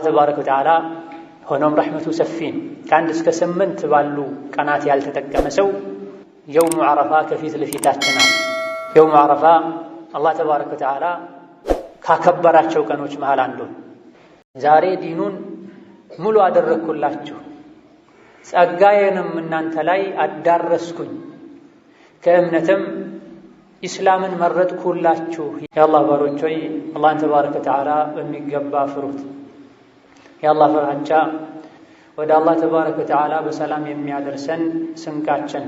ተባረከ ወተዓላ ሆኖም ረሕመቱ ሰፊን ከአንድ እስከ 8 ባሉ ቀናት ያልተጠቀመ ሰው የውሙ ዓረፋ ከፊት ለፊታችን አለ። የውሙ ዓረፋ አላህ ተባረከ ወተዓላ ካከበራቸው ቀኖች መሃል አንዱ። ዛሬ ዲኑን ሙሉ አደረግኩላችሁ፣ ጸጋዬንም እናንተ ላይ አዳረስኩኝ፣ ከእምነትም ኢስላምን መረጥኩላችሁ። የአላህ ባሮች ሆይ አላህን ተባረከ ወተዓላ በሚገባ ፍሩት። የአላህ ፍራቻ ወደ አላህ ተባረከ ወተዓላ በሰላም የሚያደርሰን ስንቃችን፣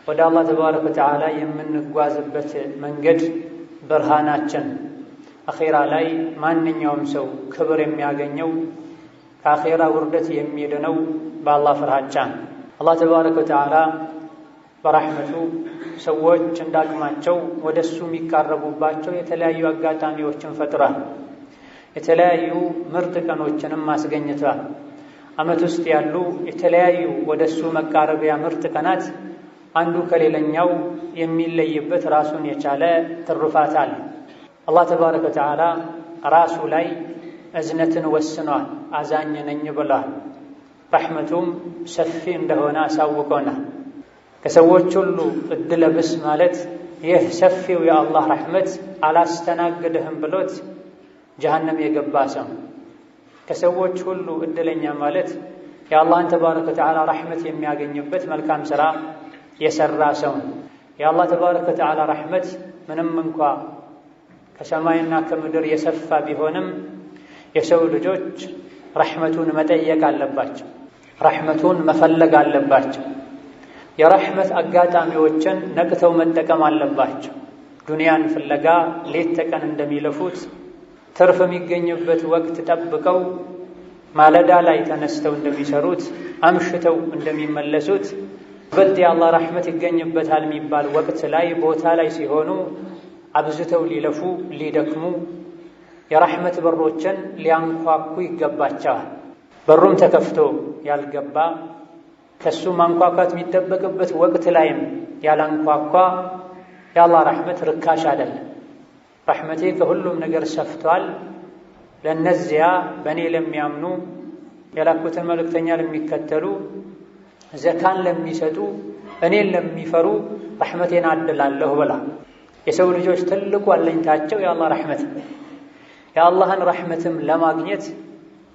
ወደ አላህ ተባረከ ወተዓላ የምንጓዝበት መንገድ ብርሃናችን፣ አኼራ ላይ ማንኛውም ሰው ክብር የሚያገኘው ከአኼራ ውርደት የሚድነው በአላህ ፍራቻ። አላህ ተባረከ ወተዓላ በረሕመቱ ሰዎች እንዳቅማቸው ወደ እሱ የሚቃረቡባቸው የተለያዩ አጋጣሚዎችን ፈጥሯል። የተለያዩ ምርጥ ቀኖችንም አስገኝቷል። ዓመት ውስጥ ያሉ የተለያዩ ወደ እሱ መቃረቢያ ምርጥ ቀናት አንዱ ከሌላኛው የሚለይበት ራሱን የቻለ ትሩፋት አለ። አላህ ተባረከ ወተዓላ ራሱ ላይ እዝነትን ወስኗል። አዛኝ ነኝ ብሏል። ረሕመቱም ሰፊ እንደሆነ አሳውቆናል። ከሰዎች ሁሉ እድለ ቢስ ማለት ይህ ሰፊው የአላህ ረሕመት አላስተናግድህም ብሎት ጀሃነም የገባ ሰው። ከሰዎች ሁሉ እድለኛ ማለት የአላህን ተባረከ ወተዓላ ረሕመት የሚያገኝበት መልካም ሥራ የሠራ ሰው። የአላህ ተባረከ ወተዓላ ረሕመት ምንም እንኳ ከሰማይና ከምድር የሰፋ ቢሆንም የሰው ልጆች ረሕመቱን መጠየቅ አለባቸው፣ ረሕመቱን መፈለግ አለባቸው። የረሕመት አጋጣሚዎችን ነቅተው መጠቀም አለባቸው። ዱንያን ፍለጋ ሌት ተቀን እንደሚለፉት ትርፍ የሚገኝበት ወቅት ጠብቀው ማለዳ ላይ ተነስተው እንደሚሰሩት አምሽተው እንደሚመለሱት በልጥ የአላህ ረሕመት ይገኝበታል የሚባል ወቅት ላይ ቦታ ላይ ሲሆኑ አብዝተው ሊለፉ ሊደክሙ የረሕመት በሮችን ሊያንኳኩ ይገባቸዋል። በሩም ተከፍቶ ያልገባ ከሱ ማንኳኳት የሚጠበቅበት ወቅት ላይም ያላንኳኳ የአላህ ረሕመት ርካሽ አይደለም። ረሕመቴ ከሁሉም ነገር ሰፍቷል፣ ለእነዚያ በእኔ ለሚያምኑ የላኩትን መልእክተኛ ለሚከተሉ ዘካን ለሚሰጡ እኔን ለሚፈሩ ረሕመቴን አድላለሁ ብላ። የሰው ልጆች ትልቁ አለኝታቸው የአላህ ረሕመት። የአላህን ረሕመትም ለማግኘት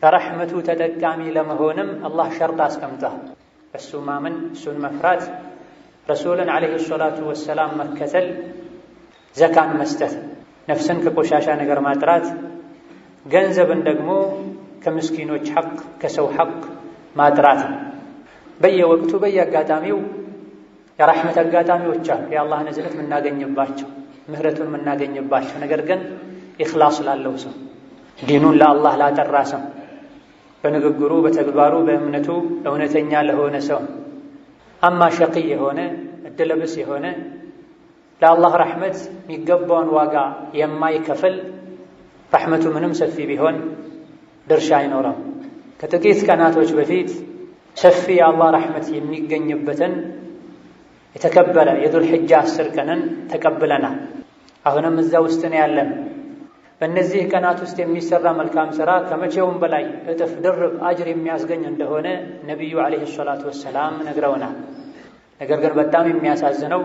ከረሕመቱ ተጠቃሚ ለመሆንም አላህ ሸርጥ አስቀምጧል። እሱ ማመን፣ እሱን መፍራት፣ ረሱልን ዓለይሂ ሰላቱ ወሰላም መከተል፣ ዘካን መስጠት፣ ነፍስን ከቆሻሻ ነገር ማጥራት፣ ገንዘብን ደግሞ ከምስኪኖች ሐቅ ከሰው ሐቅ ማጥራት። በየወቅቱ በየአጋጣሚው የረሕመት አጋጣሚዎች አሉ፣ የአላህን እዝነት የምናገኝባቸው፣ ምህረቱን የምናገኝባቸው። ነገር ግን ኢኽላስ ላለው ሰው፣ ዲኑን ለአላህ ላጠራ ሰው፣ በንግግሩ በተግባሩ በእምነቱ እውነተኛ ለሆነ ሰው። አማ ሸቂይ የሆነ እድለ ቢስ የሆነ ለአላህ ረሕመት የሚገባውን ዋጋ የማይከፍል ረሕመቱ ምንም ሰፊ ቢሆን ድርሻ አይኖረም። ከጥቂት ቀናቶች በፊት ሰፊ የአላህ ረሕመት የሚገኝበትን የተከበረ የዙል ሒጃ 10 ቀንን ተቀብለናል። አሁንም እዛ ውስጥ ነው ያለን። በእነዚህ ቀናት ውስጥ የሚሰራ መልካም ሥራ ከመቼውም በላይ እጥፍ ድርብ አጅር የሚያስገኝ እንደሆነ ነቢዩ ዓለይሂ ሰላቱ ወሰላም ነግረውናል። ነገር ግን በጣም የሚያሳዝነው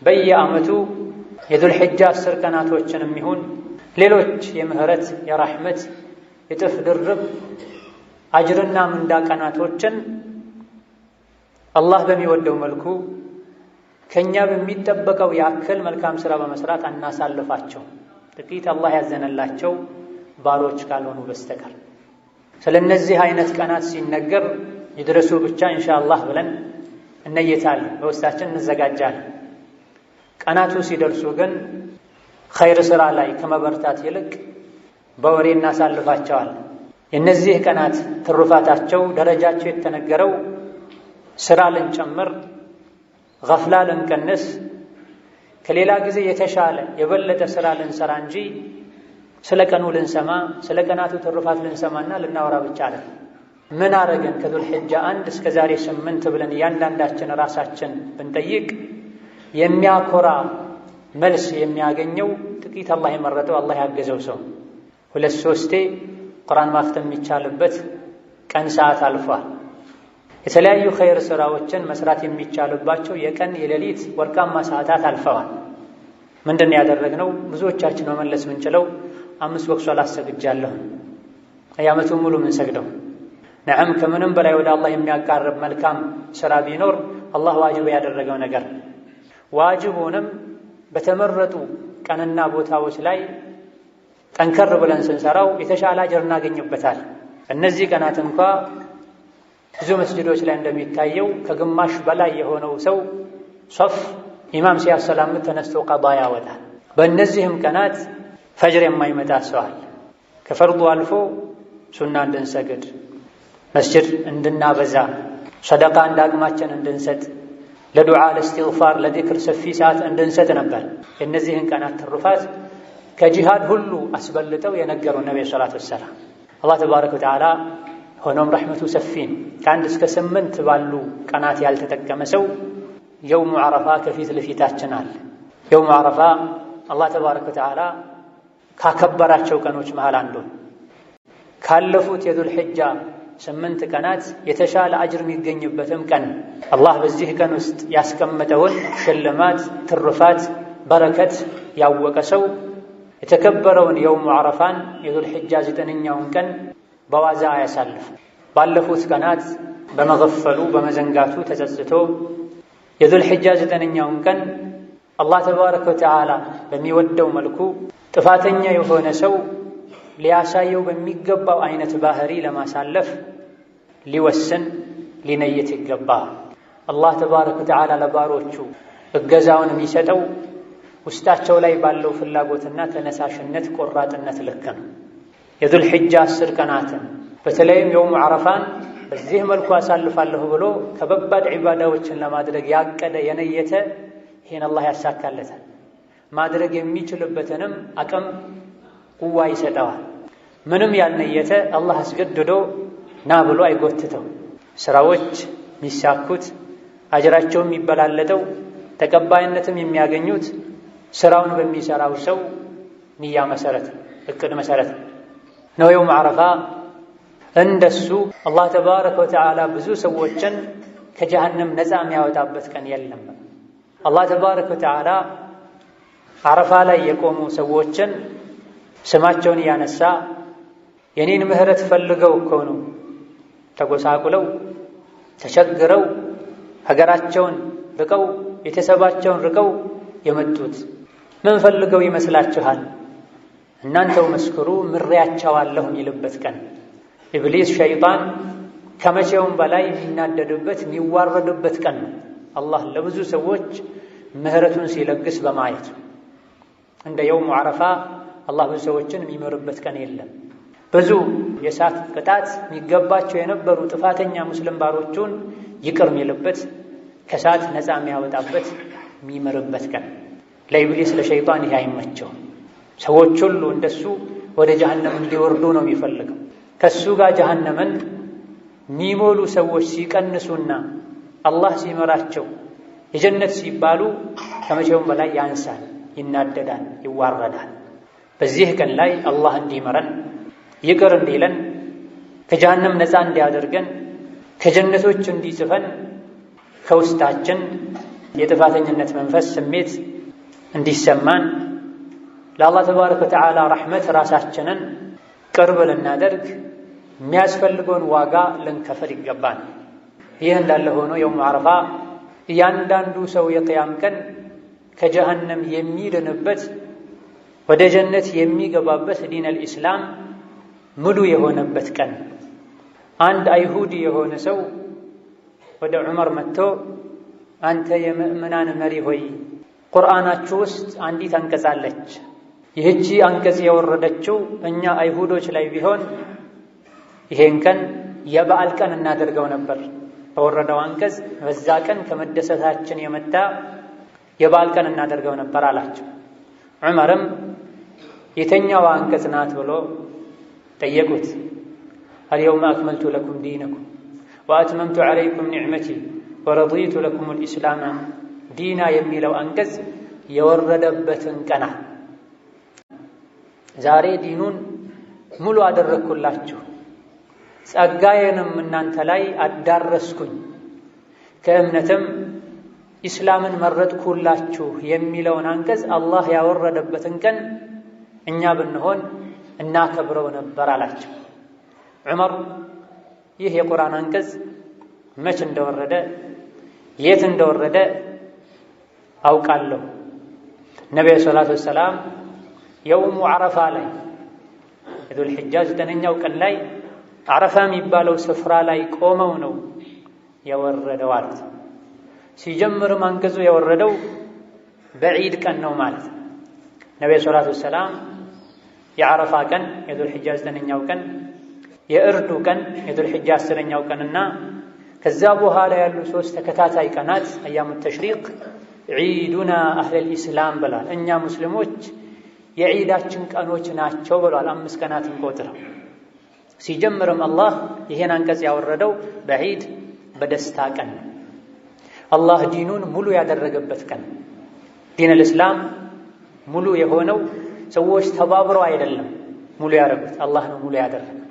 በየዓመቱ የዙል ሒጃ 10 ቀናቶችንም ይሁን ሌሎች የምህረት የረሕመት እጥፍ ድርብ አጅርና ምንዳ ቀናቶችን አላህ በሚወደው መልኩ ከኛ በሚጠበቀው ያክል መልካም ሥራ በመስራት አናሳልፋቸው፣ ጥቂት አላህ ያዘነላቸው ባሮች ካልሆኑ በስተቀር። ስለነዚህ አይነት ቀናት ሲነገር ይድረሱ ብቻ ኢንሻአላህ ብለን እነየታለን፣ በውስጣችን እንዘጋጃለን። ቀናቱ ሲደርሱ ግን ኸይር ሥራ ላይ ከመበርታት ይልቅ በወሬ እናሳልፋቸዋለን። የእነዚህ ቀናት ትሩፋታቸው ደረጃቸው የተነገረው ሥራ ልንጨምር፣ ገፍላ ልንቀንስ፣ ከሌላ ጊዜ የተሻለ የበለጠ ሥራ ልንሰራ እንጂ ስለ ቀኑ ልንሰማ ስለ ቀናቱ ትሩፋት ልንሰማና ልናወራ ብቻ አለ። ምን አረገን ከዙል ሒጃ 1 እስከ ዛሬ 8 ብለን እያንዳንዳችን ራሳችን ብንጠይቅ የሚያኮራ መልስ የሚያገኘው ጥቂት አላህ የመረጠው አላህ ያገዘው ሰው 2-3 ቁርአን ማክተም የሚቻልበት ቀን ሰዓት አልፏል። የተለያዩ ኸይር ስራዎችን መስራት የሚቻልባቸው የቀን የሌሊት ወርቃማ ሰዓታት አልፈዋል። ምንድን ያደረግነው? ብዙዎቻችን መመለስ ምንችለው 5 ወቅት ሶላት ሰግጃለሁ። አያመቱን ሙሉ ምን ሰግደው? ነዓም ከምንም በላይ ወደ አላህ የሚያቃርብ መልካም ስራ ቢኖር አላህ ዋጅብ ያደረገው ነገር ዋጅቡንም በተመረጡ ቀንና ቦታዎች ላይ ጠንከር ብለን ስንሰራው የተሻለ አጅር እናገኝበታል። እነዚህ ቀናት እንኳ ብዙ መስጂዶች ላይ እንደሚታየው ከግማሽ በላይ የሆነው ሰው ሶፍ ኢማም ሲያሰላምት ተነስቶ ቀዳ ያወጣል። በእነዚህም ቀናት ፈጅር የማይመጣ ሰው አለ። ከፈርዱ አልፎ ሱና እንድንሰግድ፣ መስጂድ እንድናበዛ፣ ሰደቃ እንዳቅማችን እንድንሰጥ፣ ለዱዓ ለእስትግፋር ለዚክር ሰፊ ሰዓት እንድንሰጥ ነበር። የእነዚህን ቀናት ትሩፋት ከጂሃድ ሁሉ አስበልጠው የነገሩ ነብዩ ሰለላሁ ዐለይሂ ወሰለም አላህ ተባረከ ወተዓላ ሆኖም ረሕመቱ ሰፊን ከ1 እስከ 8 ባሉ ቀናት ያልተጠቀመ ሰው የውሙ ዓረፋ ከፊት ለፊታችን አለ። የውሙ ዓረፋ አላህ ተባረከ ወተዓላ ካከበራቸው ቀኖች መሃል አንዱ ካለፉት የዙል ሒጃ 8 ቀናት የተሻለ አጅር የሚገኝበትም ቀን አላህ በዚህ ቀን ውስጥ ያስቀመጠውን ሽልማት፣ ትሩፋት፣ በረከት ያወቀ ሰው የተከበረውን የውሙ ዓረፋን የዙል ሒጃ 9ኛውን ቀን በዋዛ አያሳልፍ። ባለፉት ቀናት በመገፈሉ በመዘንጋቱ ተጸጽቶ የዙል ሒጃ 9ኛውን ቀን አላህ ተባረከ ወተዓላ በሚወደው መልኩ ጥፋተኛ የሆነ ሰው ሊያሳየው በሚገባው አይነት ባህሪ ለማሳለፍ ሊወስን ሊነየት ይገባ። አላህ ተባረከ ወተዓላ ለባሮቹ እገዛውን የሚሰጠው ውስጣቸው ላይ ባለው ፍላጎትና ተነሳሽነት ቆራጥነት ልክ ነው። የዙል ሒጃ 10 ቀናትን በተለይም የውሙ ዓረፋን በዚህ መልኩ አሳልፋለሁ ብሎ ከበባድ ዒባዳዎችን ለማድረግ ያቀደ የነየተ ይህን አላህ ያሳካለታል። ማድረግ የሚችልበትንም አቅም ቁዋ ይሰጠዋል። ምንም ያልነየተ አላህ አስገድዶ ና ብሎ አይጎትተው። ስራዎች የሚሳኩት አጅራቸው የሚበላለጠው ተቀባይነትም የሚያገኙት ስራውን በሚሰራው ሰው ንያ መሰረት እቅድ መሰረት ነው። የውም ዓረፋ እንደሱ አላህ ተባረከ ወተዓላ ብዙ ሰዎችን ከጀሃነም ነፃ የሚያወጣበት ቀን የለም። አላህ ተባረከ ወተዓላ ዓረፋ ላይ የቆሙ ሰዎችን ስማቸውን እያነሳ የኔን ምህረት ፈልገው እኮ ነው ተጎሳቁለው ተቸግረው ሀገራቸውን ርቀው ቤተሰባቸውን ርቀው የመጡት ምን ፈልገው ይመስላችኋል? እናንተው መስክሩ ምሬያቸዋለሁ የሚልበት ቀን ኢብሊስ ሸይጣን ከመቼውም በላይ የሚናደድበት የሚዋረድበት ቀን ነው። አላህ ለብዙ ሰዎች ምህረቱን ሲለግስ በማየት እንደ የውሙ ዓረፋ አላህ ብዙ ሰዎችን የሚምርበት ቀን የለም። ብዙ የእሳት ቅጣት የሚገባቸው የነበሩ ጥፋተኛ ሙስሊም ባሮቹን ይቅር የሚልበት ከእሳት ነፃ የሚያወጣበት የሚምርበት ቀን። ለኢብሊስ ለሸይጣን ይህ አይመቸው። ሰዎች ሁሉ እንደሱ ወደ ጀሃነም እንዲወርዱ ነው የሚፈልገው። ከሱ ጋር ጀሃነምን የሚሞሉ ሰዎች ሲቀንሱና አላህ ሲመራቸው የጀነት ሲባሉ ከመቼውም በላይ ያንሳል፣ ይናደዳል፣ ይዋረዳል። በዚህ ቀን ላይ አላህ እንዲመረን ይቅር እንዲለን ከጀሃነም ነፃ እንዲያደርገን ከጀነቶች እንዲጽፈን ከውስጣችን የጥፋተኝነት መንፈስ ስሜት እንዲሰማን ለአላህ ተባረከ ወተዓላ ረሕመት ራሳችንን ቅርብ ልናደርግ የሚያስፈልገውን ዋጋ ልንከፍል ይገባል። ይህ እንዳለ ሆኖ የውሙ ዓረፋ እያንዳንዱ ሰው የቅያም ቀን ከጀሃነም የሚድንበት ወደ ጀነት የሚገባበት ዲነል ኢስላም ሙሉ የሆነበት ቀን። አንድ አይሁዲ የሆነ ሰው ወደ ዑመር መጥቶ አንተ የምእምናን መሪ ሆይ ቁርአናችሁ ውስጥ አንዲት አንቀጽ አለች። ይህቺ አንቀጽ የወረደችው እኛ አይሁዶች ላይ ቢሆን ይሄን ቀን የበዓል ቀን እናደርገው ነበር። በወረደው አንቀጽ በዛ ቀን ከመደሰታችን የመጣ የበዓል ቀን እናደርገው ነበር አላቸው። ዑመርም የተኛው አንቀጽ ናት ብሎ ጠየቁት። አልየውመ አክመልቱ ለኩም ዲነኩም ወአትመምቱ ዐለይኩም ኒዕመቲ ወረዲቱ ለኩም ልኢስላም ዲና የሚለው አንቀጽ የወረደበትን ቀና ዛሬ ዲኑን ሙሉ አደረኩላችሁ፣ ጸጋዬንም እናንተ ላይ አዳረስኩኝ፣ ከእምነትም ኢስላምን መረጥኩላችሁ የሚለውን አንቀጽ አላህ ያወረደበትን ቀን እኛ ብንሆን እናከብረው ነበር አላቸው። ዑመር ይህ የቁርአን አንቀጽ መች እንደወረደ የት እንደወረደ አውቃለሁ። ነቢዩ ሰለላሁ ዐለይሂ ወሰለም የውሙ ዓረፋ ላይ የዙል ሒጃ 9ኛው ቀን ላይ ዓረፋ የሚባለው ስፍራ ላይ ቆመው ነው የወረደው አሉት። ሲጀምርም አንቀጹ የወረደው በዒድ ቀን ነው ማለት ነው። ነቢዩ ሰለላሁ ዐለይሂ ወሰለም የዓረፋ ቀን የዙል ሒጃ 9ኛው ቀን፣ የእርዱ ቀን የዙል ሒጃ 10ኛው ቀንና ከዛ በኋላ ያሉ 3 ተከታታይ ቀናት አያሙ ተሽሪቅ ዒዱና አህለል ኢስላም ብሏል። እኛ ሙስሊሞች የዒዳችን ቀኖች ናቸው ብሏል። 5 ቀናትን ቆጥረው ሲጀምርም አላህ ይሄን አንቀጽ ያወረደው በዒድ በደስታ ቀን አላህ ዲኑን ሙሉ ያደረገበት ቀን። ዲነል ኢስላም ሙሉ የሆነው ሰዎች ተባብረው አይደለም ሙሉ ያደረጉት፣ አላህ ነው ሙሉ ያደረገው።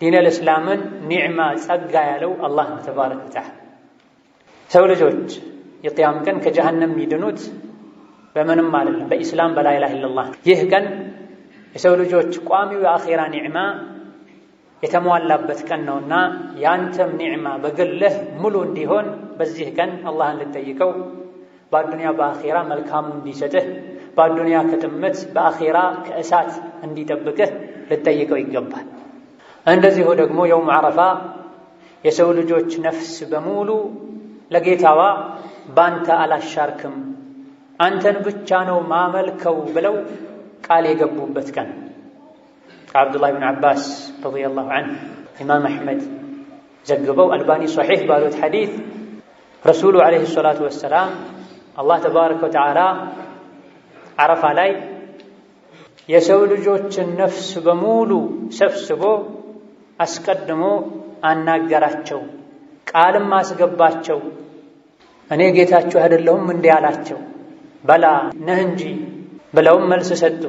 ዲነል ኢስላምን ኒዕማ ጸጋ ያለው አላህ ነው ተባረከ ወተዓላ። ሰው ልጆች የቂያም ቀን ከጀሃነም የሚድኑት በምንም አይደለም በኢስላም በላ ኢላሃ ኢለላህ። ይህ ቀን የሰው ልጆች ቋሚው የአኺራ ኒዕማ የተሟላበት ቀን ነውና ያንተም ኒዕማ በግልህ ሙሉ እንዲሆን በዚህ ቀን አላህን ልጠይቀው፣ በአዱንያ በአኺራ መልካሙ እንዲሰጥህ፣ በአዱንያ ከጥመት በአኺራ ከእሳት እንዲጠብቅህ ልጠይቀው ይገባል። እንደዚሁ ደግሞ የውም ዓረፋ የሰው ልጆች ነፍስ በሙሉ ለጌታዋ ባንተ አላሻርክም አንተን ብቻ ነው ማመልከው ብለው ቃል የገቡበት ቀን። ከዓብዱላህ ብን ዓባስ ረዲየላሁ ዐንሁ ኢማም አሕመድ ዘግበው አልባኒ ሶሒሕ ባሉት ሐዲስ ረሱሉ ዓለይሂ ሰላቱ ወሰላም አላህ ተባረከ ወተዓላ ዓረፋ ላይ የሰው ልጆችን ነፍስ በሙሉ ሰብስቦ አስቀድሞ አናገራቸው፣ ቃልም አስገባቸው። እኔ ጌታችሁ አይደለሁም እንዲህ አላቸው። በላ ነህ እንጂ ብለውም መልስ ሰጡ።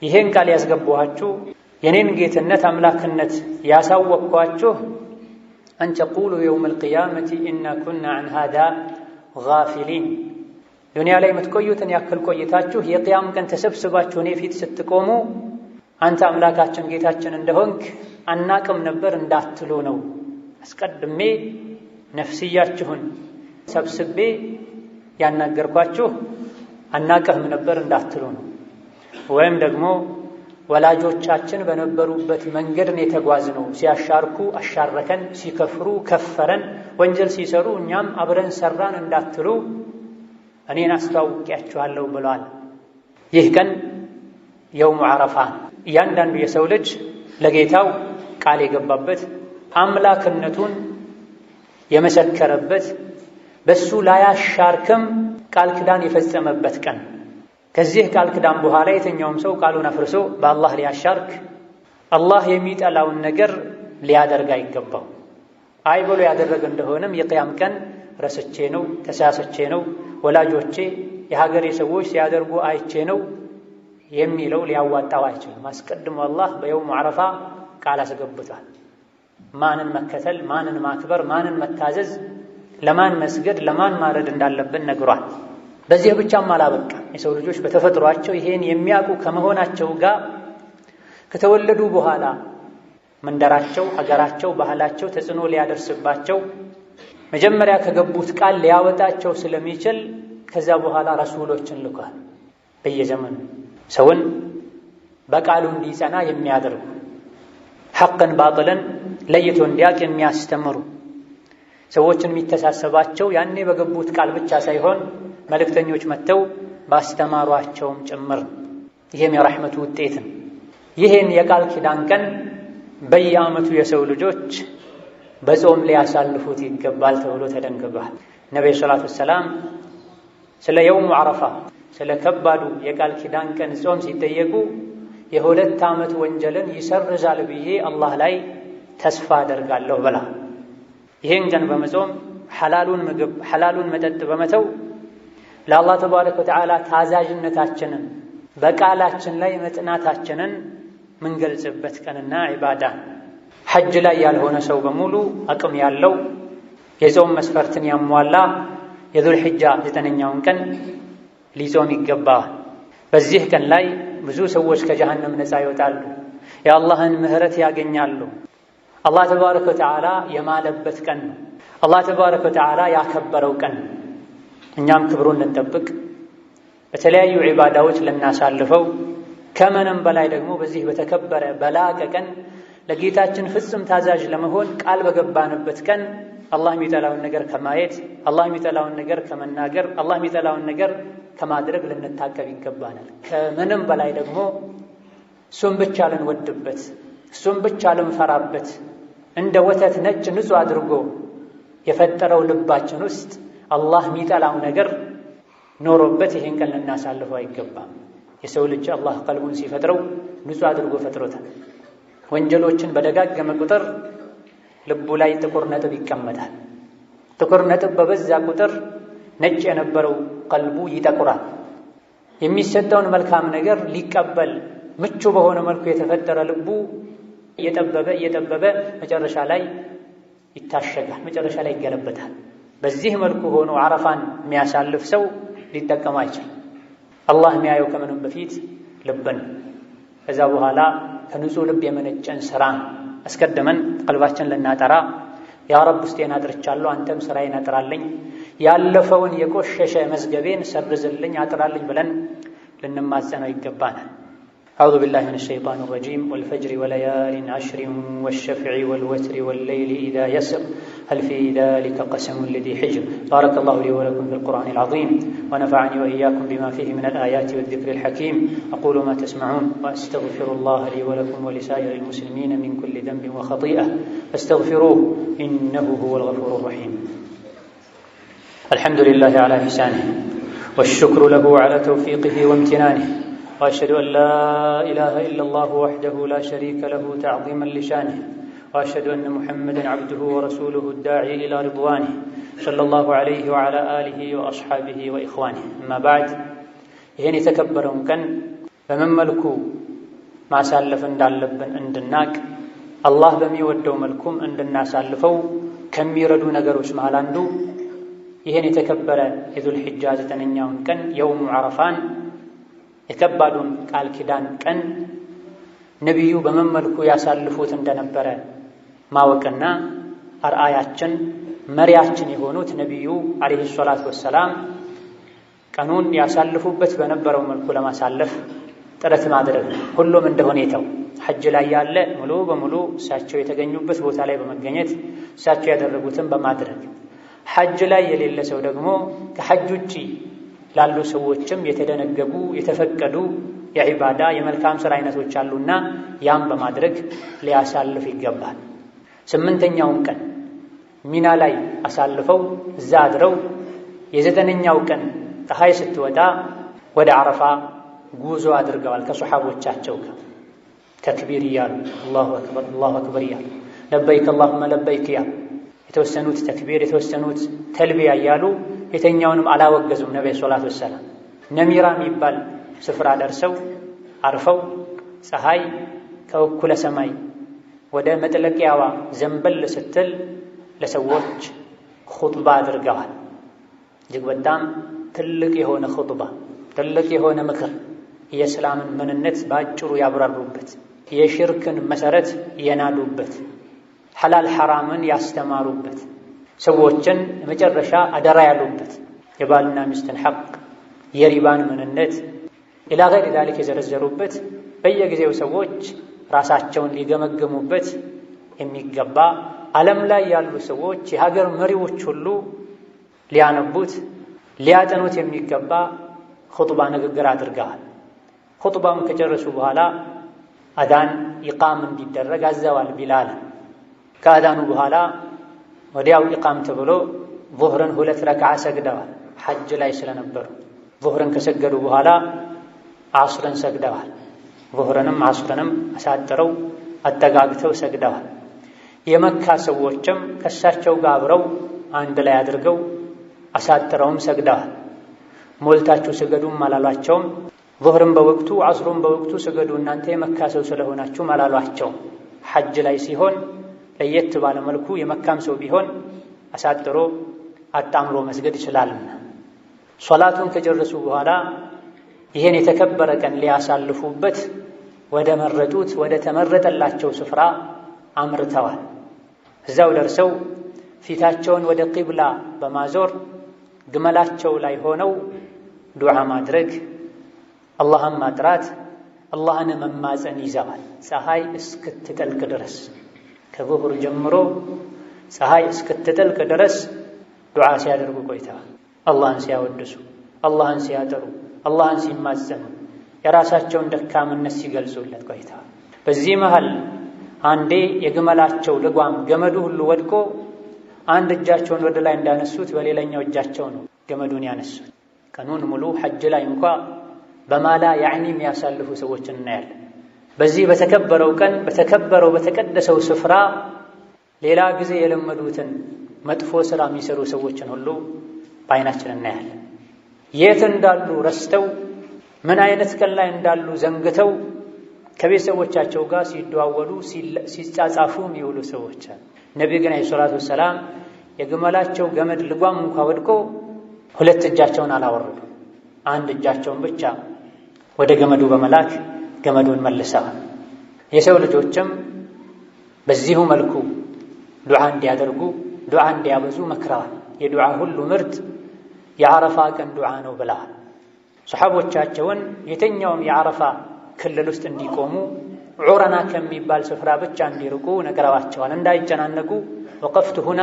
ይሄን ቃል ያስገባኋችሁ የኔን ጌትነት አምላክነት ያሳወቅኳችሁ አን ተቁሉ የውመል ቂያመቲ ኢና ኩና ዐን ሃዛ ጋፊሊን። ዱንያ ላይ የምትቆዩትን ያክል ቆይታችሁ የቂያም ቀን ተሰብስባችሁ እኔ ፊት ስትቆሙ አንተ አምላካችን ጌታችን እንደሆንክ አናቅም ነበር እንዳትሉ ነው። አስቀድሜ ነፍስያችሁን ሰብስቤ ያናገርኳችሁ አናቅህም ነበር እንዳትሉ ነው። ወይም ደግሞ ወላጆቻችን በነበሩበት መንገድን የተጓዝነው፣ ሲያሻርኩ አሻረከን፣ ሲከፍሩ ከፈረን፣ ወንጀል ሲሰሩ እኛም አብረን ሰራን እንዳትሉ እኔን አስተዋውቂያችኋለሁ ብሏል። ይህ ቀን የውሙ ዓረፋ እያንዳንዱ የሰው ልጅ ለጌታው ቃል የገባበት አምላክነቱን የመሰከረበት በሱ ላያሻርክም ቃል ኪዳን የፈጸመበት ቀን። ከዚህ ቃል ኪዳን በኋላ የትኛውም ሰው ቃሉን አፍርሶ በአላህ ሊያሻርክ አላህ የሚጠላውን ነገር ሊያደርግ አይገባው። አይ ብሎ ያደረገ እንደሆነም የቂያም ቀን ረስቼ ነው፣ ተሳስቼ ነው፣ ወላጆቼ የሀገሬ ሰዎች ሲያደርጉ አይቼ ነው የሚለው ሊያዋጣው አይችልም። አስቀድሞ አላህ በየውሙ ዓረፋ ቃል አስገብቷል። ማንን መከተል፣ ማንን ማክበር፣ ማንን መታዘዝ፣ ለማን መስገድ፣ ለማን ማረድ እንዳለብን ነግሯል። በዚህ ብቻም አላበቃ። የሰው ልጆች በተፈጥሯቸው ይሄን የሚያውቁ ከመሆናቸው ጋር ከተወለዱ በኋላ መንደራቸው፣ ሀገራቸው፣ ባህላቸው ተጽዕኖ ሊያደርስባቸው መጀመሪያ ከገቡት ቃል ሊያወጣቸው ስለሚችል ከዛ በኋላ ረሱሎችን ልኳል። በየዘመኑ ሰውን በቃሉ እንዲጸና የሚያደርጉ ሐቅን ባጥልን ለይቶ እንዲያውቅ የሚያስተምሩ ሰዎችን የሚተሳሰባቸው ያኔ በገቡት ቃል ብቻ ሳይሆን መልእክተኞች መጥተው ባስተማሯቸውም ጭምር። ይህም የረሕመቱ ውጤትን ይህን የቃል ኪዳን ቀን በየዓመቱ የሰው ልጆች በጾም ሊያሳልፉት ይገባል ተብሎ ተደንግጓል። ነቢዩ ሰላቱ ወሰላም ስለ የውሙ ዓረፋ ስለ ከባዱ የቃል ኪዳን ቀን ጾም ሲጠየቁ የ2 ዓመት ወንጀልን ይሰርዛል ብዬ አላህ ላይ ተስፋ አደርጋለሁ ብላ ይህን ቀን በመጾም ሐላሉን ምግብ ሐላሉን መጠጥ በመተው ለአላህ ተባረከ ወተዓላ ታዛዥነታችንን በቃላችን ላይ መጽናታችንን ምንገልጽበት ቀንና ዒባዳ። ሐጅ ላይ ያልሆነ ሰው በሙሉ አቅም ያለው የጾም መስፈርትን ያሟላ የዙል ሒጃ 9ኛውን ቀን ሊጾም ይገባዋል። በዚህ ቀን ላይ ብዙ ሰዎች ከጀሃነም ነፃ ይወጣሉ፣ የአላህን ምህረት ያገኛሉ። አላህ ተባረከ ወተዓላ የማለበት ቀን ነው። አላህ ተባረከ ወተዓላ ያከበረው ቀን። እኛም ክብሩን ልንጠብቅ በተለያዩ ዒባዳዎች ልናሳልፈው፣ ከምንም በላይ ደግሞ በዚህ በተከበረ በላቀ ቀን ለጌታችን ፍጹም ታዛዥ ለመሆን ቃል በገባንበት ቀን አላህ የሚጠላውን ነገር ከማየት፣ አላህ የሚጠላውን ነገር ከመናገር፣ አላህ የሚጠላውን ነገር ከማድረግ ልንታቀብ ይገባናል። ከምንም በላይ ደግሞ እሱም ብቻ ልንወድበት፣ እሱም ብቻ ልንፈራበት እንደ ወተት ነጭ ንጹሕ አድርጎ የፈጠረው ልባችን ውስጥ አላህ የሚጠላው ነገር ኖሮበት ይሄን ቀን ልናሳልፈው አይገባም። የሰው ልጅ አላህ ቀልቡን ሲፈጥረው ንጹሕ አድርጎ ፈጥሮታል። ወንጀሎችን በደጋገመ ቁጥር ልቡ ላይ ጥቁር ነጥብ ይቀመጣል። ጥቁር ነጥብ በበዛ ቁጥር ነጭ የነበረው ቀልቡ ይጠቁራል። የሚሰጠውን መልካም ነገር ሊቀበል ምቹ በሆነ መልኩ የተፈጠረ ልቡ እየጠበበ መጨረሻ ላይ ይታሸጋል፣ መጨረሻ ላይ ይገለበታል። በዚህ መልኩ ሆኖ አረፋን የሚያሳልፍ ሰው ሊጠቀም አይችልም። አላህ የሚያየው ከምንም በፊት ልብን፣ ከዛ በኋላ ከንጹህ ልብ የመነጨን ስራ አስቀድመን ቀልባችን ልናጠራ ያ ረብ ውስጤን አጥርቻለሁ፣ አንተም ስራዬን አጥራልኝ፣ ያለፈውን የቆሸሸ መዝገቤን ሰርዝልኝ፣ አጥራልኝ ብለን ልንማጸነው ይገባናል። أعوذ بالله من الشيطان الرجيم والفجر وليال عشر والشفع والوتر والليل إذا يسر هل في ذلك قسم لذي حجر. بارك الله لي ولكم في القرآن العظيم ونفعني وإياكم بما فيه من الآيات والذكر الحكيم. أقول ما تسمعون وأستغفر الله لي ولكم ولسائر المسلمين من كل ذنب وخطيئة فاستغفروه إنه هو الغفور الرحيم. الحمد لله على إحسانه والشكر له على توفيقه وامتنانه وأشهد أن لا إله إلا الله وحده لا شريك له تعظيما لشانه وأشهد أن محمدا عبده ورسوله الداعي إلى رضوانه صلى الله عليه وعلى آله وأصحابه وإخوانه. أما بعد ይህን የተከበረውን ቀን በምን መልኩ ማሳለፍ እንዳለብን እንድናቅ አላህ በሚወደው መልኩም እንድናሳልፈው ከሚረዱ ነገሮች መሃል አንዱ ይህን የተከበረ የዙል ሒጃ 9ኛውን ቀን የውሙ ዓረፋን የከባዱን ቃል ኪዳን ቀን ነቢዩ በምን መልኩ ያሳልፉት እንደነበረ ማወቅና አርአያችን መሪያችን የሆኑት ነቢዩ ዓለይሂ ሰላቱ ወሰላም ቀኑን ያሳልፉበት በነበረው መልኩ ለማሳለፍ ጥረት ማድረግ። ሁሉም እንደ ሁኔታው ሐጅ ላይ ያለ ሙሉ በሙሉ እሳቸው የተገኙበት ቦታ ላይ በመገኘት እሳቸው ያደረጉትን በማድረግ፣ ሐጅ ላይ የሌለ ሰው ደግሞ ከሐጅ ውጪ ላሉ ሰዎችም የተደነገጉ የተፈቀዱ የዒባዳ የመልካም ሥራ አይነቶች አሉና ያም በማድረግ ሊያሳልፍ ይገባል። 8ኛውን ቀን ሚና ላይ አሳልፈው እዛ አድረው የ9ኛው ቀን ፀሐይ ስትወጣ ወደ ዓረፋ ጉዞ አድርገዋል። ከሱሐቦቻቸው ጋር ተክቢር እያሉ አላሁ አክበር አላሁ አክበር እያሉ ለበይክ አላሁመ ለበይክ እያሉ የተወሰኑት ተክቢር የተወሰኑት ተልቢያ እያሉ የተኛውንም አላወገዙም። ነብዩ ሰለላሁ ዐለይሂ ወሰለም ነሚራ የሚባል ስፍራ ደርሰው አርፈው ፀሐይ ከእኩለ ሰማይ ወደ መጥለቂያዋ ዘንበል ስትል ለሰዎች ኹጥባ አድርገዋል። እጅግ በጣም ትልቅ የሆነ ኹጥባ፣ ትልቅ የሆነ ምክር፣ የእስላምን ምንነት በአጭሩ ያብራሩበት፣ የሽርክን መሰረት የናዱበት፣ ሐላል ሐራምን ያስተማሩበት፣ ሰዎችን መጨረሻ አደራ ያሉበት፣ የባልና ሚስትን ሐቅ፣ የሪባን ምንነት ኢላ ገይሪ ዛሊክ የዘረዘሩበት፣ በየጊዜው ሰዎች ራሳቸውን ሊገመገሙበት የሚገባ ዓለም ላይ ያሉ ሰዎች የሀገር መሪዎች ሁሉ ሊያነቡት ሊያጠኑት የሚገባ ኹጥባ ንግግር አድርገዋል። ኹጥባውን ከጨረሱ በኋላ አዳን ኢቃም እንዲደረግ አዘዋል ቢላል። ከአዳኑ በኋላ ወዲያው ኢቃም ተብሎ ዙህርን 2 ረክዓ ሰግደዋል። ሐጅ ላይ ስለነበሩ ዙህርን ከሰገዱ በኋላ ዓስርን ሰግደዋል። ዙህርንም ዓስርንም አሳጥረው አጠጋግተው ሰግደዋል። የመካ ሰዎችም ከእሳቸው ጋር አብረው አንድ ላይ አድርገው አሳጥረውም ሰግደዋል። ሞልታችሁ ስገዱም አላሏቸውም። ዙህርን በወቅቱ ዐስሩን በወቅቱ ስገዱ እናንተ የመካ ሰው ስለሆናችሁ አላሏቸው። ሐጅ ላይ ሲሆን ለየት ባለ መልኩ የመካም ሰው ቢሆን አሳጥሮ አጣምሮ መስገድ ይችላልና ሶላቱን ከጨረሱ በኋላ ይሄን የተከበረ ቀን ሊያሳልፉበት ወደ መረጡት ወደ ተመረጠላቸው ስፍራ አምርተዋል። እዛው ደርሰው ፊታቸውን ወደ ቂብላ በማዞር ግመላቸው ላይ ሆነው ዱዓ ማድረግ፣ አላህን ማጥራት፣ አላህን መማፀን ይዘዋል። ፀሐይ እስክትጠልቅ ድረስ ከዙህር ጀምሮ ፀሐይ እስክትጠልቅ ድረስ ዱዓ ሲያደርጉ ቆይተዋል። አላህን ሲያወድሱ፣ አላህን ሲያጠሩ፣ አላህን ሲማፀኑ፣ የራሳቸውን ደካምነት ሲገልጹለት ቆይተዋል። በዚህ መሃል አንዴ የግመላቸው ልጓም ገመዱ ሁሉ ወድቆ አንድ እጃቸውን ወደ ላይ እንዳነሱት በሌላኛው እጃቸው ነው ገመዱን ያነሱት። ቀኑን ሙሉ ሐጅ ላይ እንኳ በማላ ያዕኒ የሚያሳልፉ ሰዎችን እናያለን። በዚህ በተከበረው ቀን በተከበረው በተቀደሰው ስፍራ ሌላ ጊዜ የለመዱትን መጥፎ ሥራ የሚሰሩ ሰዎችን ሁሉ በዓይናችን እናያለን። የት እንዳሉ ረስተው ምን አይነት ቀን ላይ እንዳሉ ዘንግተው ከቤተሰቦቻቸው ጋር ሲደዋወሉ ሲጻጻፉ የሚውሉ ሰዎች አሉ። ነቢዩ ግን ዐለይሂ ሰላቱ ወሰላም የግመላቸው ገመድ ልጓም እንኳ ወድቆ ሁለት እጃቸውን አላወረዱ፣ አንድ እጃቸውን ብቻ ወደ ገመዱ በመላክ ገመዱን መልሰዋል። የሰው ልጆችም በዚሁ መልኩ ዱዓ እንዲያደርጉ ዱዓ እንዲያበዙ መክረዋል። የዱዓ ሁሉ ምርጥ የዓረፋ ቀን ዱዓ ነው ብለዋል። ሰሓቦቻቸውን የትኛውም የዓረፋ ክልል ውስጥ እንዲቆሙ ዑረና ከሚባል ስፍራ ብቻ እንዲርቁ ነግረዋቸዋል። እንዳይጨናነቁ ወቀፍቱ ሁና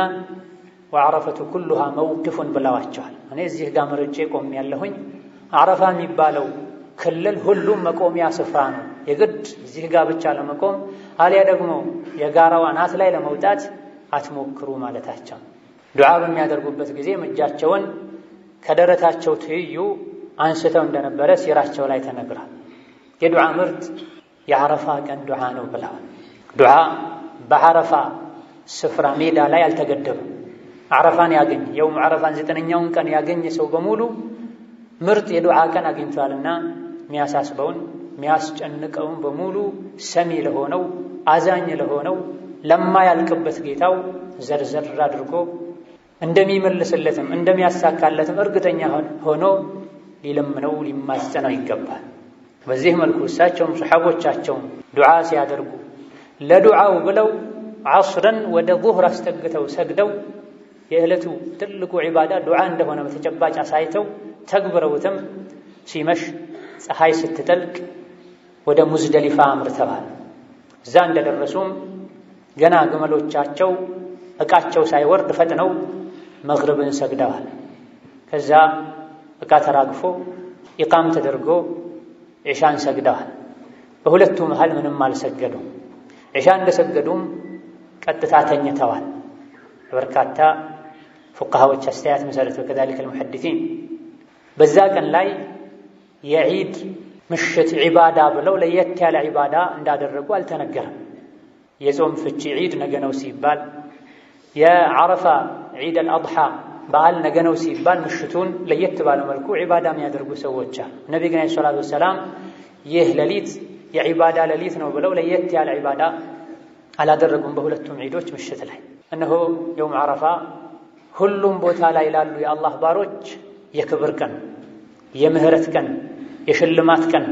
ወዓረፈቱ ኩሉሃ መውቂፉን ብለዋቸዋል። እኔ እዚህ ጋር መርጬ ቆም ያለሁኝ ዓረፋ የሚባለው ክልል ሁሉም መቆሚያ ስፍራ ነው። የግድ እዚህ ጋር ብቻ ለመቆም አሊያ ደግሞ የጋራው አናት ላይ ለመውጣት አትሞክሩ ማለታቸው። ዱዓ በሚያደርጉበት ጊዜ እጃቸውን ከደረታቸው ትይዩ አንስተው እንደነበረ ሲራቸው ላይ ተነግሯል። የዱዓ ምርጥ የዓረፋ ቀን ዱዓ ነው ብለዋል። ዱዓ በዓረፋ ስፍራ ሜዳ ላይ አልተገደበም። ዓረፋን ያገኝ የውም ዓረፋን 9ኛውን ቀን ያገኘ ሰው በሙሉ ምርጥ የዱዓ ቀን አግኝቷልና የሚያሳስበውን የሚያስጨንቀውን በሙሉ ሰሚ ለሆነው አዛኝ ለሆነው ለማያልቅበት ጌታው ዘርዘር አድርጎ እንደሚመልስለትም እንደሚያሳካለትም እርግጠኛ ሆኖ ሊለምነው ሊማጸነው ይገባል። በዚህ መልኩ እሳቸውም ሰሓቦቻቸውም ዱዓ ሲያደርጉ ለዱዓው ብለው ዐስርን ወደ ዙህር አስጠግተው ሰግደው የዕለቱ ትልቁ ዒባዳ ዱዓ እንደሆነ በተጨባጭ አሳይተው ተግብረውትም ሲመሽ ፀሐይ ስትጠልቅ ወደ ሙዝደሊፋ አምርተዋል። እዛ እንደደረሱም ገና ግመሎቻቸው ዕቃቸው ሳይወርድ ፈጥነው መግሪብን ሰግደዋል። ከዛ ዕቃ ተራግፎ ኢቃም ተደርጎ ዒሻን ሰግደዋል። በሁለቱ መሃል ምንም አልሰገዱም። ዒሻ እንደሰገዱም ቀጥታ ተኝተዋል። በርካታ ፉቃሃዎች አስተያየት መሰረት ወከዛሊከ አልሙሐዲሲን በዛ ቀን ላይ የዒድ ምሽት ዒባዳ ብለው ለየት ያለ ዒባዳ እንዳደረጉ አልተነገረም። የጾም ፍቺ ዒድ ነገ ነው ሲባል፣ የዓረፋ ዒድ አልአድሓ በዓል ነገ ነው ሲባል ምሽቱን ለየት ባለ መልኩ ዒባዳ የሚያደርጉ ሰዎች አሉ። ነቢዩ ግን ዐለይሂ ሰላቱ ወሰላም ይህ ሌሊት የዒባዳ ሌሊት ነው ብለው ለየት ያለ ዒባዳ አላደረጉም። በሁለቱም ዒዶች ምሽት ላይ እነሆ የውም ዓረፋ ሁሉም ቦታ ላይ ላሉ የአላህ ባሮች የክብር ቀን፣ የምህረት ቀን፣ የሽልማት ቀን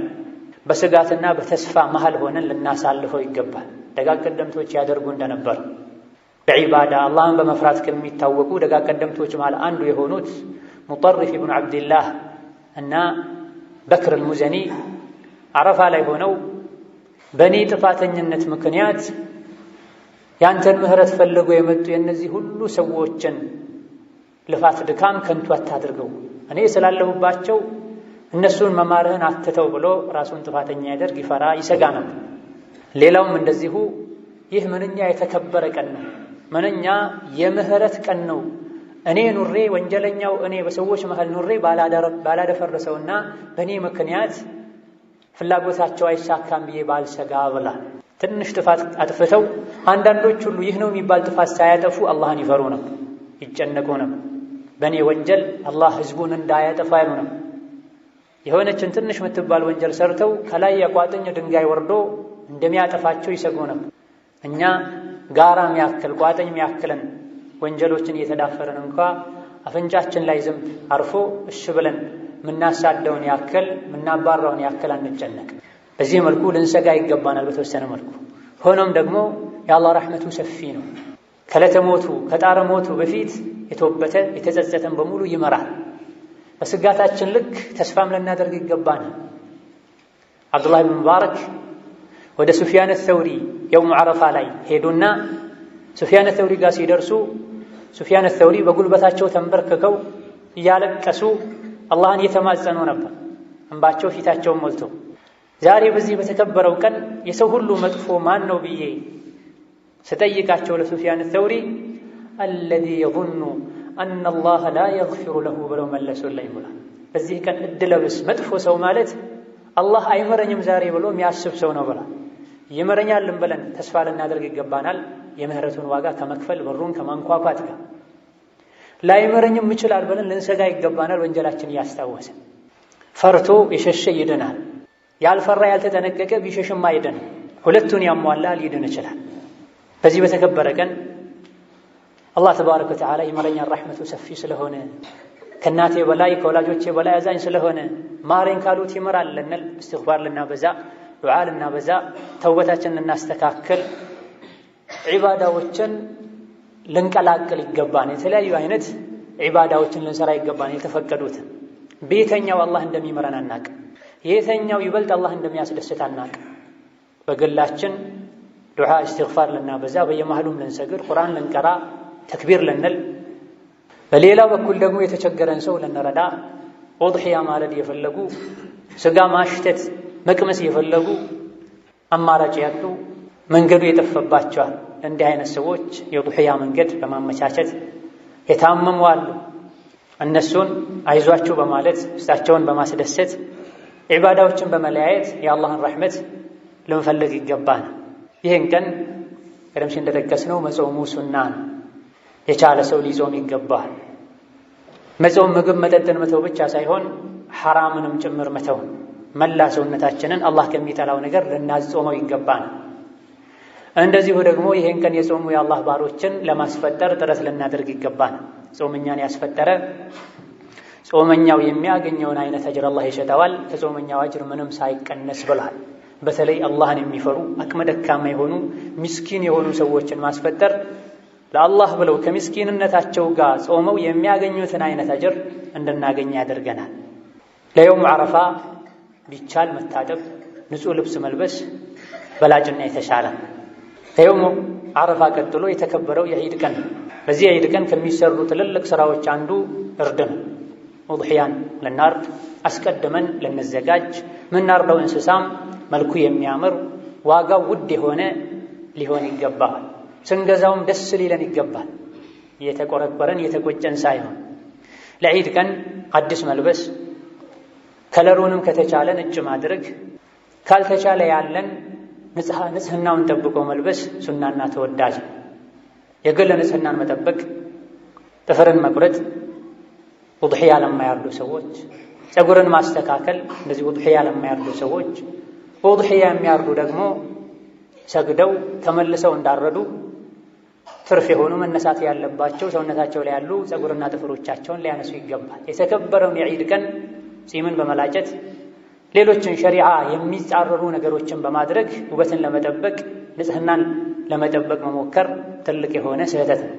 በስጋትና በተስፋ መሃል ሆነን ልናሳልፈው ይገባል። ደጋግ ቀደምቶች ያደርጉ እንደነበር በዒባዳ አላህን በመፍራት ከሚታወቁ ደጋግ ቀደምቶች መሃል አንዱ የሆኑት ሙጠሪፍ ኢብኑ ዓብድላህ እና በክር አልሙዘኒ ዓረፋ ላይ ሆነው በእኔ ጥፋተኝነት ምክንያት ያንተን ምህረት ፈልገው የመጡ የእነዚህ ሁሉ ሰዎችን ልፋት ድካም ከንቱ አታድርገው፣ እኔ ስላለሁባቸው እነሱን መማርህን አትተው ብሎ ራሱን ጥፋተኛ ያደርግ ይፈራ ይሰጋ ነበር። ሌላውም እንደዚሁ ይህ ምንኛ የተከበረ ቀን ነው፣ ምንኛ የምህረት ቀን ነው፣ እኔ ኑሬ ወንጀለኛው እኔ በሰዎች መሃል ኑሬ ባላደፈረሰውና በእኔ ምክንያት ፍላጎታቸው አይሳካም ብዬ ባልሰጋ ብላ ትንሽ ጥፋት አጥፍተው አንዳንዶች ሁሉ ይህ ነው የሚባል ጥፋት ሳያጠፉ አላህን ይፈሩ ነው፣ ይጨነቁ ነው። በእኔ ወንጀል አላህ ህዝቡን እንዳያጠፋ ይሉ ነው። የሆነችን ትንሽ የምትባል ወንጀል ሰርተው ከላይ የቋጥኝ ድንጋይ ወርዶ እንደሚያጠፋቸው ይሰጉ ነበር። እኛ ጋራ የሚያክል ቋጥኝ የሚያክልን ወንጀሎችን እየተዳፈረን እንኳ አፍንጫችን ላይ ዝንብ አርፎ እሺ ብለን ምናሳደውን ያክል ምናባራውን ያክል አንጨነቅ። በዚህ መልኩ ልንሰጋ ይገባናል በተወሰነ መልኩ። ሆኖም ደግሞ የአላህ ረሕመቱ ሰፊ ነው። ከለተሞቱ ከጣረ ሞቱ በፊት የተወበተ የተጸጸተን በሙሉ ይመራል። በስጋታችን ልክ ተስፋም ልናደርግ ይገባናል። አብዱላህ ብን ሙባረክ ወደ ሱፊያን ተውሪ የውም ዓረፋ ላይ ሄዱና ሱፊያን ተውሪ ጋር ሲደርሱ ሱፊያን ተውሪ በጉልበታቸው ተንበርክከው እያለቀሱ አላህን እየተማጸኑ ነበር፣ እንባቸው ፊታቸውን ሞልቶ። ዛሬ በዚህ በተከበረው ቀን የሰው ሁሉ መጥፎ ማን ነው ብዬ ስጠይቃቸው ለሱፊያን ተውሪ አለዚ የظኑ አነ አላህ ላ የግፊሩ ለሁ ብለው መለሱልኝ ብሏል። በዚህ ቀን እድለብስ መጥፎ ሰው ማለት አላህ አይመረኝም ዛሬ ብሎ የሚያስብ ሰው ነው ብሏል። ይመረኛልን ብለን ተስፋ ልናደርግ ይገባናል። የምህረቱን ዋጋ ከመክፈል በሩን ከማንኳኳት ጋር ላይመረኝም ይችላል ብለን ልንሰጋ ይገባናል። ወንጀላችን እያስታወሰ ፈርቶ የሸሸ ይድናል፣ ያልፈራ ያልተጠነቀቀ ቢሸሽም አይድንም። ሁለቱን ያሟላ ሊድን ይችላል። በዚህ በተከበረ ቀን አላህ ተባረከ ወተዓላ ይመረኛል፣ ረሕመቱ ሰፊ ስለሆነ ከእናቴ በላይ ከወላጆቼ በላይ አዛኝ ስለሆነ ማረኝ ካሉት ይምራል ልንል እስትግፋር ልናበዛ፣ ዱዓ ልናበዛ፣ ተውበታችንን ልናስተካክል፣ ዒባዳዎችን ልንቀላቅል ይገባን። የተለያዩ አይነት ዒባዳዎችን ልንሰራ ይገባን። የተፈቀዱትን በየተኛው አላህ እንደሚመረን አናቅ፣ የተኛው ይበልጥ አላህ እንደሚያስደስት አናቅ። በግላችን ዱዓ እስትግፋር ልናበዛ፣ በየመሃሉም ልንሰግድ፣ ቁርአን ልንቀራ፣ ተክቢር ልንል፣ በሌላ በኩል ደግሞ የተቸገረን ሰው ልንረዳ፣ ኡድሕያ ማረድ የፈለጉ ስጋ ማሽተት መቅመስ የፈለጉ አማራጭ ያጡ መንገዱ የጠፈባቸዋል። እንዲህ አይነት ሰዎች የኡድሕያ መንገድ በማመቻቸት የታመሙ አሉ። እነሱን አይዟችሁ በማለት ውስጣቸውን በማስደሰት ዒባዳዎችን በመለያየት የአላህን ረሕመት ልንፈልግ ይገባል። ይህን ቀን ቀደም ሲል እንደጠቀስነው መጾሙ ሱና ነው። የቻለ ሰው ሊጾም ይገባል። መጾም ምግብ መጠጥን መተው ብቻ ሳይሆን ሐራምንም ጭምር መተው፣ መላ ሰውነታችንን አላህ ከሚጠላው ነገር ልናጾመው ይገባል። እንደዚሁ ደግሞ ይህን ቀን የጾሙ የአላህ ባሮችን ለማስፈጠር ጥረት ልናደርግ ይገባል። ጾመኛን ያስፈጠረ ጾመኛው የሚያገኘውን አይነት አጅር አላህ ይሰጠዋል፣ ከጾመኛው አጅር ምንም ሳይቀነስ ብሏል። በተለይ አላህን የሚፈሩ አቅመ ደካማ የሆኑ ምስኪን የሆኑ ሰዎችን ማስፈጠር ለአላህ ብለው ከምስኪንነታቸው ጋር ጾመው የሚያገኙትን አይነት አጅር እንድናገኝ ያደርገናል። ለየውም ዓረፋ ቢቻል መታጠብ፣ ንጹህ ልብስ መልበስ በላጭና የተሻለ። ከየውም ዓረፋ ቀጥሎ የተከበረው የዒድ ቀን። በዚህ የዒድ ቀን ከሚሰሩ ትልልቅ ስራዎች አንዱ እርድ ነው። ኡድሕያን ልናርድ አስቀድመን ልንዘጋጅ፣ ምናርደው እንስሳም መልኩ የሚያምር ዋጋው ውድ የሆነ ሊሆን ይገባል። ስንገዛውም ደስ ሊለን ይገባል። የተቆረቆረን የተቆጨን ሳይሆን ለዒድ ቀን አዲስ መልበስ፣ ከለሩንም ከተቻለ ነጭ ማድረግ፣ ካልተቻለ ያለን ንጽህናውን ጠብቆ መልበስ ሱናና ተወዳጅ። የግል ንጽህናን መጠበቅ፣ ጥፍርን መቁረጥ ኡድሕያ ለማያርዱ ሰዎች፣ ፀጉርን ማስተካከል እንደዚህ ኡድሕያ ለማያርዱ ሰዎች፣ ኡድሕያ የሚያርዱ ደግሞ ሰግደው ተመልሰው እንዳረዱ ትርፍ የሆኑ መነሳት ያለባቸው ሰውነታቸው ላይ ያሉ ፀጉርና ጥፍሮቻቸውን ሊያነሱ ይገባል። የተከበረውን የዒድ ቀን ጺምን በመላጨት ሌሎችን ሸሪዓ የሚጻረሩ ነገሮችን በማድረግ ውበትን ለመጠበቅ ንጽህናን ለመጠበቅ መሞከር ትልቅ የሆነ ስህተት ነው።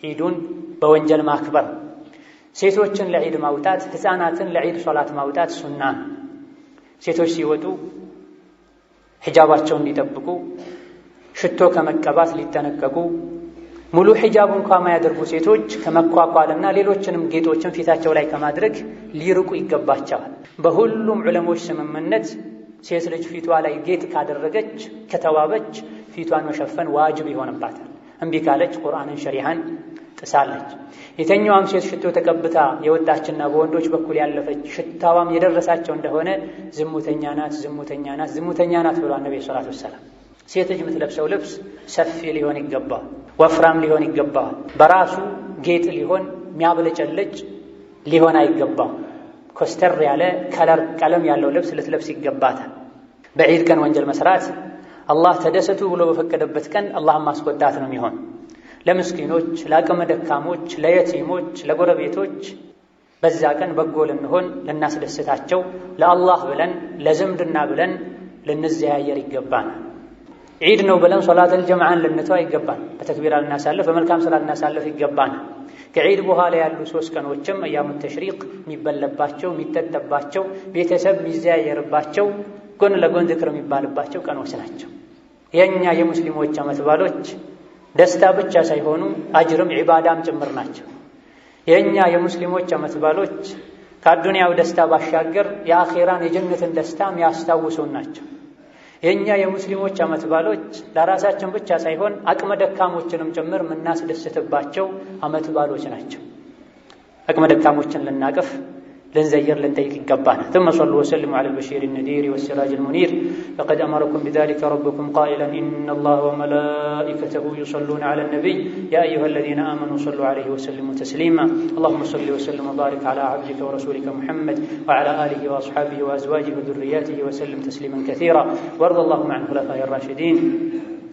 ዒዱን በወንጀል ማክበር፣ ሴቶችን ለዒድ ማውጣት፣ ሕፃናትን ለዒድ ሶላት ማውጣት ሱና። ሴቶች ሲወጡ ሒጃባቸውን ሊጠብቁ፣ ሽቶ ከመቀባት ሊጠነቀቁ፣ ሙሉ ሒጃብ እንኳ ማያደርጉ ሴቶች ከመኳኳልና ሌሎችንም ጌጦችን ፊታቸው ላይ ከማድረግ ሊርቁ ይገባቸዋል። በሁሉም ዑለሞች ስምምነት ሴት ልጅ ፊቷ ላይ ጌጥ ካደረገች ከተዋበች ፊቷን መሸፈን ዋጅብ ይሆንባታል። እምቢ ካለች ቁርአንን ሸሪዓን ጥሳለች። የተኛዋም ሴት ሽቶ ተቀብታ የወጣችና በወንዶች በኩል ያለፈች ሽታዋም የደረሳቸው እንደሆነ ዝሙተኛ ናት፣ ዝሙተኛ ናት፣ ዝሙተኛ ናት ብሏል ነብዩ ሰለላሁ ዐለይሂ ወሰለም። ሴት ልጅ የምትለብሰው ልብስ ሰፊ ሊሆን ይገባል፣ ወፍራም ሊሆን ይገባል። በራሱ ጌጥ ሊሆን የሚያብለጨልጭ ሊሆን አይገባም። ኮስተር ያለ ከለር ቀለም ያለው ልብስ ልትለብስ ይገባታል። በዒድ ቀን ወንጀል መስራት አላህ ተደሰቱ ብሎ በፈቀደበት ቀን አላህን ማስቆጣት ነው የሚሆን። ለምስኪኖች፣ ለአቅመ ደካሞች፣ ለየቲሞች፣ ለጎረቤቶች በዛ ቀን በጎ ልንሆን ልናስደስታቸው ለአላህ ብለን ለዝምድና ብለን ልንዘያየር ይገባናል። ዒድ ነው ብለን ሶላተል ጀምዓን ልንተው ይገባን። በተክቢራ ልናሳልፍ በመልካም ስራ ልናሳልፍ ይገባናል። ከዒድ በኋላ ያሉ 3 ቀኖችም አያሙ ተሽሪቅ የሚበለባቸው የሚጠጠባቸው ቤተሰብ የሚዘያየርባቸው ጎን ለጎን ዝክር የሚባልባቸው ቀኖች ናቸው። የኛ የሙስሊሞች ዓመት በዓሎች ደስታ ብቻ ሳይሆኑ አጅርም ዒባዳም ጭምር ናቸው። የኛ የሙስሊሞች ዓመት በዓሎች ከአዱንያው ደስታ ባሻገር የአኺራን የጀነትን ደስታ የሚያስታውሱን ናቸው። የኛ የሙስሊሞች ዓመት በዓሎች ለራሳችን ብቻ ሳይሆን አቅመ ደካሞችንም ጭምር የምናስደስትባቸው ዓመት በዓሎች ናቸው። አቅመ ደካሞችን ልናቅፍ لنزير لنتيك القبانة ثم صلوا وسلموا على البشير النذير والسراج المنير لقد أمركم بذلك ربكم قائلا إن الله وملائكته يصلون على النبي يا أيها الذين آمنوا صلوا عليه وسلموا تسليما اللهم صل وسلم وبارك على عبدك ورسولك محمد وعلى آله وأصحابه وأزواجه وذرياته وسلم تسليما كثيرا وارض اللهم عن خلفاء الراشدين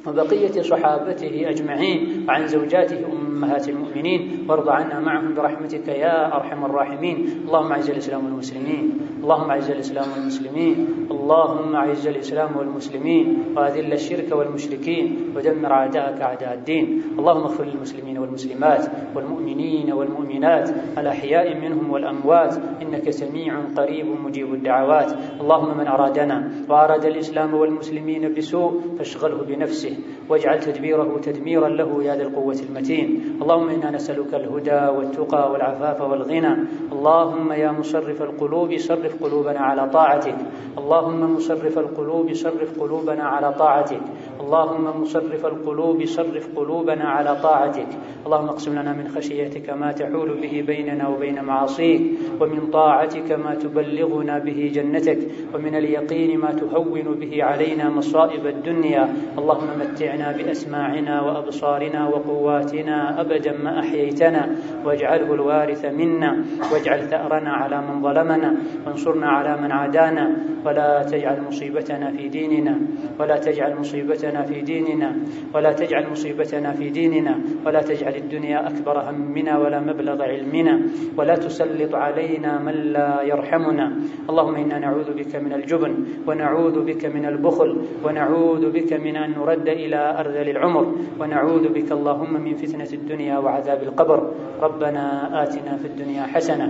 وبقية صحابته أجمعين وعن زوجاته أمهات المؤمنين وارض عنا معهم برحمتك يا أرحم الراحمين اللهم أعز الإسلام والمسلمين اللهم أعز الإسلام والمسلمين اللهم أعز الإسلام والمسلمين وأذل الشرك والمشركين ودمر أعداءك أعداء الدين اللهم اغفر للمسلمين والمسلمات والمؤمنين والمؤمنات الأحياء منهم والأموات إنك سميع قريب مجيب الدعوات اللهم من أرادنا وأراد الإسلام والمسلمين بسوء فاشغله بنفسه واجعل تدبيره تدميرا له يا ذا القوة المتين اللهم إنا نسألك الهدى والتقى والعفاف والغنى اللهم يا مصرف القلوب صرف قلوبنا على طاعتك اللهم مصرف القلوب صرف قلوبنا على طاعتك اللهم مصرف القلوب صرف قلوبنا على طاعتك اللهم اقسم لنا من خشيتك ما تحول به بيننا وبين معاصيك ومن طاعتك ما تبلغنا به جنتك ومن اليقين ما تهون به علينا مصائب الدنيا اللهم متعنا بأسماعنا وأبصارنا وقواتنا أبدا ما أحييتنا واجعله الوارث منا واجعل ثأرنا على من ظلمنا وانصرنا على من عادانا ولا تجعل مصيبتنا في ديننا ولا تجعل مصيبتنا في ديننا ولا تجعل مصيبتنا في ديننا ولا تجعل الدنيا أكبر همنا ولا مبلغ علمنا ولا تسلط علينا من لا يرحمنا اللهم إنا نعوذ بك من الجبن ونعوذ بك من البخل ونعوذ بك من أن نرد إلى أرذل العمر ونعوذ بك اللهم من فتنة الدنيا وعذاب القبر ربنا آتنا في الدنيا حسنة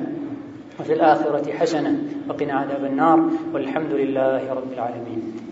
وفي الآخرة حسنة وقنا عذاب النار والحمد لله رب العالمين.